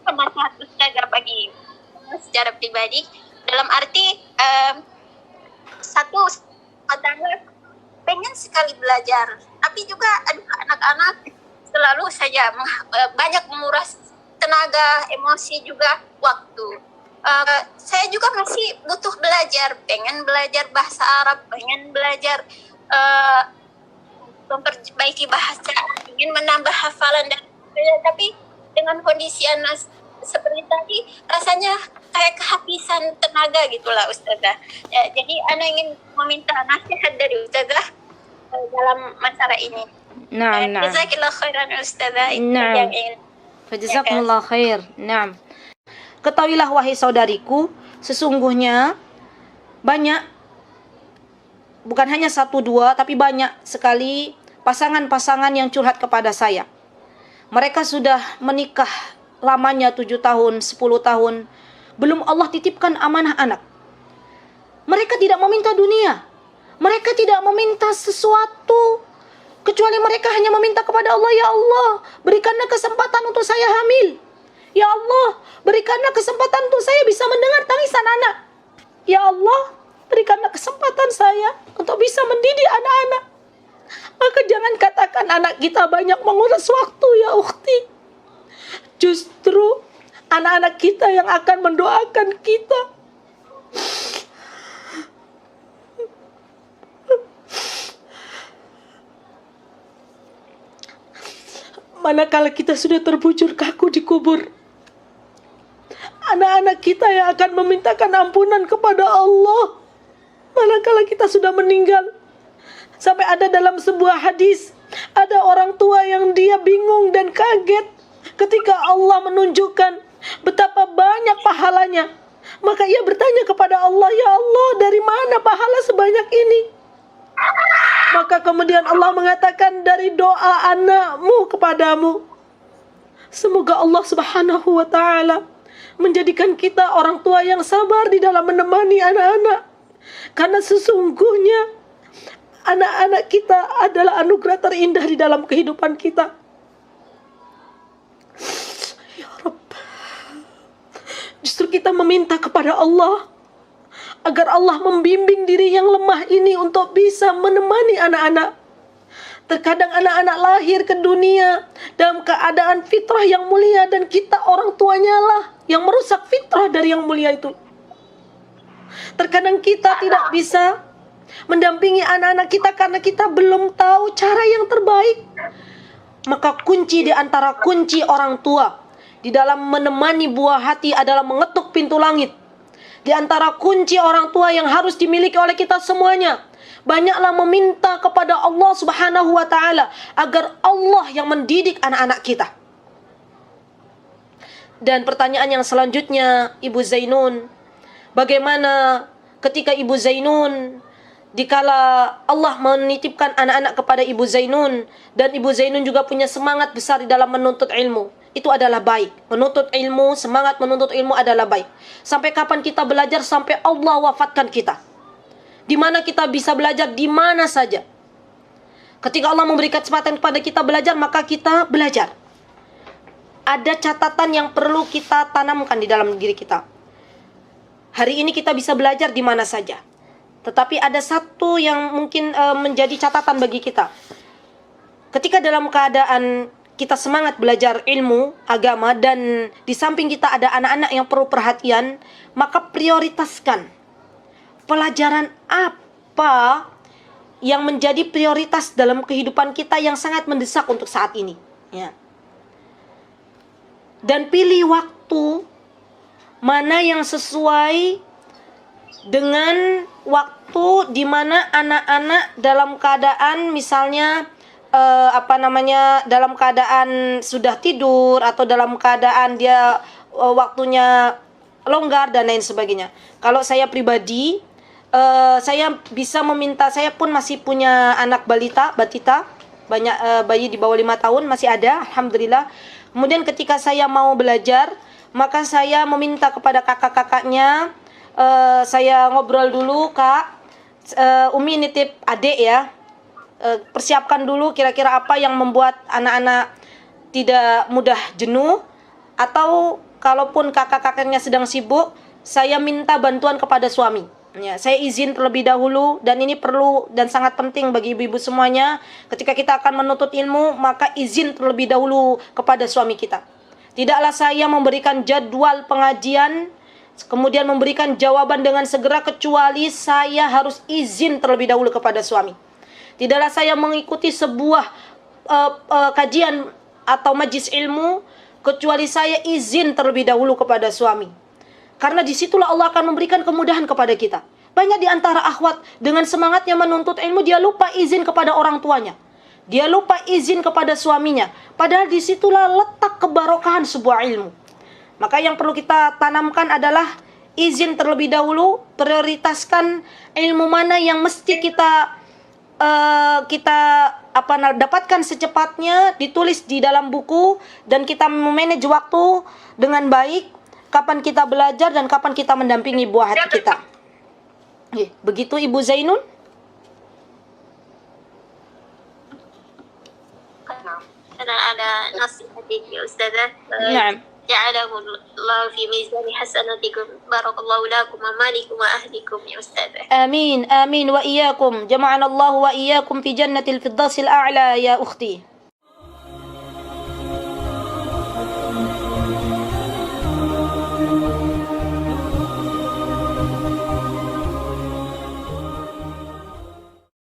penasehat ustazah bagi secara pribadi, dalam arti satu tangga pengen sekali belajar, tapi juga anak-anak selalu saja banyak menguras tenaga, emosi juga waktu. Saya juga masih butuh belajar, pengen belajar bahasa Arab, pengen belajar memperbaiki bahasa, ingin menambah hafalan dan tapi dengan kondisi anak seperti tadi rasanya kayak kehabisan tenaga gitulah ustazah. Ya, jadi anak ingin meminta nasihat dari ustazah dalam masalah ini. Naam. Jazakillah khairan ustazah. Naam. Jazakumullah khair. Naam. Ketahuilah wahai saudariku, sesungguhnya banyak, bukan hanya satu dua, tapi banyak sekali pasangan-pasangan yang curhat kepada saya. Mereka sudah menikah lamanya 7 tahun, 10 tahun, belum Allah titipkan amanah anak. Mereka tidak meminta dunia, mereka tidak meminta sesuatu, kecuali mereka hanya meminta kepada Allah, ya Allah, berikanlah kesempatan untuk saya hamil. Ya Allah, berikanlah kesempatan untuk saya bisa mendengar tangisan anak. Ya Allah, berikanlah kesempatan saya untuk bisa mendidik anak-anak. Maka jangan katakan anak kita banyak menguras waktu, ya ukhti. Justru anak-anak kita yang akan mendoakan kita. Manakala kita sudah terbujur kaku di kubur, anak-anak kita yang akan memintakan ampunan kepada Allah. Manakala kita sudah meninggal. Sampai ada dalam sebuah hadis, ada orang tua yang dia bingung dan kaget ketika Allah menunjukkan betapa banyak pahalanya. Maka ia bertanya kepada Allah, ya Allah, dari mana pahala sebanyak ini? Maka kemudian Allah mengatakan, dari doa anakmu kepadamu. Semoga Allah Subhanahu wa ta'ala menjadikan kita orang tua yang sabar di dalam menemani anak-anak. Karena sesungguhnya anak-anak kita adalah anugerah terindah di dalam kehidupan kita. Ya Rabb, justru kita meminta kepada Allah agar Allah membimbing diri yang lemah ini untuk bisa menemani anak-anak. Terkadang anak-anak lahir ke dunia dalam keadaan fitrah yang mulia, dan kita orang tuanya lah yang merusak fitrah dari yang mulia itu. Terkadang kita tidak bisa mendampingi anak-anak kita karena kita belum tahu cara yang terbaik. Maka kunci di antara kunci orang tua di dalam menemani buah hati adalah mengetuk pintu langit. Di antara kunci orang tua yang harus dimiliki oleh kita semuanya, banyaklah meminta kepada Allah Subhanahu wa ta'ala agar Allah yang mendidik anak-anak kita. Dan pertanyaan yang selanjutnya, Ibu Zainun, bagaimana ketika Ibu Zainun, dikala Allah menitipkan anak-anak kepada Ibu Zainun, dan Ibu Zainun juga punya semangat besar di dalam menuntut ilmu, itu adalah baik. Menuntut ilmu, semangat menuntut ilmu adalah baik. Sampai kapan kita belajar? Sampai Allah wafatkan kita. Di mana kita bisa belajar? Di mana saja. Ketika Allah memberikan kesempatan kepada kita belajar, maka kita belajar. Ada catatan yang perlu kita tanamkan di dalam diri kita. Hari ini kita bisa belajar di mana saja. Tetapi ada satu yang mungkin menjadi catatan bagi kita. Ketika dalam keadaan kita semangat belajar ilmu agama, dan di samping kita ada anak-anak yang perlu perhatian, maka prioritaskan pelajaran apa yang menjadi prioritas dalam kehidupan kita yang sangat mendesak untuk saat ini, ya. Dan pilih waktu mana yang sesuai dengan waktu di mana anak-anak dalam keadaan misalnya dalam keadaan sudah tidur, atau dalam keadaan dia waktunya longgar dan lain sebagainya. Kalau saya pribadi, saya bisa meminta, saya pun masih punya anak batita, banyak bayi di bawah 5 tahun masih ada, alhamdulillah. Kemudian ketika saya mau belajar, maka saya meminta kepada kakak-kakaknya, saya ngobrol dulu, Kak, Umi nitip adik ya, persiapkan dulu kira-kira apa yang membuat anak-anak tidak mudah jenuh, atau kalaupun kakak-kakaknya sedang sibuk, saya minta bantuan kepada suami. Ya, saya izin terlebih dahulu, dan ini perlu dan sangat penting bagi ibu-ibu semuanya. Ketika kita akan menuntut ilmu, maka izin terlebih dahulu kepada suami kita. Tidaklah saya memberikan jadwal pengajian, kemudian memberikan jawaban dengan segera, kecuali saya harus izin terlebih dahulu kepada suami. Tidaklah saya mengikuti sebuah kajian atau majlis ilmu, kecuali saya izin terlebih dahulu kepada suami. Karena disitulah Allah akan memberikan kemudahan kepada kita. Banyak di antara akhwat dengan semangatnya menuntut ilmu, dia lupa izin kepada orang tuanya. Dia lupa izin kepada suaminya. Padahal disitulah letak kebarokahan sebuah ilmu. Maka yang perlu kita tanamkan adalah izin terlebih dahulu, prioritaskan ilmu mana yang mesti kita dapatkan secepatnya, ditulis di dalam buku, dan kita memanage waktu dengan baik. Kapan kita belajar dan kapan kita mendampingi buah hati kita. Begitu Ibu Zainun? Karena ada nasihat ya Ustazah. Naam. جعله الله في ميزان حسناتكم بارك الله لكم ومالكم وأهلكم يا أستاذة. آمين آمين وإياكم جمعنا الله وإياكم في جنة الفردوس الأعلى يا أختي.